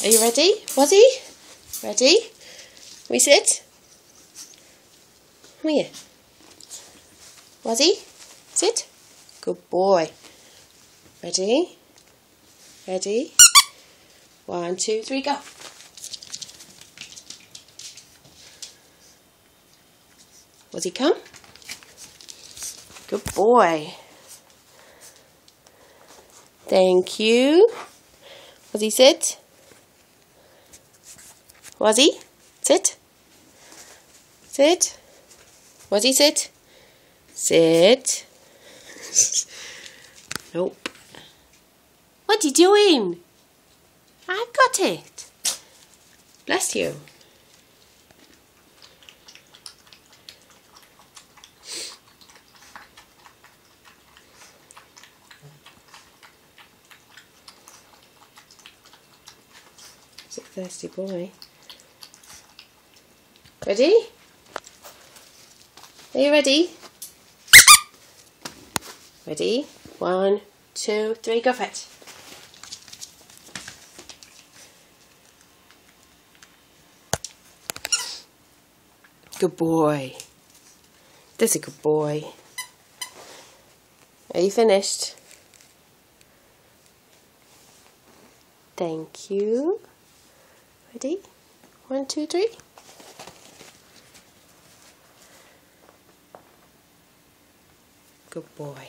Are you ready, Wazzy? Ready? We sit? Come here. Wazzy, sit. Good boy. Ready? Ready? 1, 2, 3, go. Wazzy, come. Good boy. Thank you. Wazzy, sit. Wazzy, sit. Sit. Wazzy, sit. Sit. Nope. What are you doing? I've got it. Bless you. He's a thirsty boy. Ready? Are you ready? Ready? 1, 2, 3, go for it. Good boy. That's a good boy. Are you finished? Thank you. Ready? 1, 2, 3. Good boy.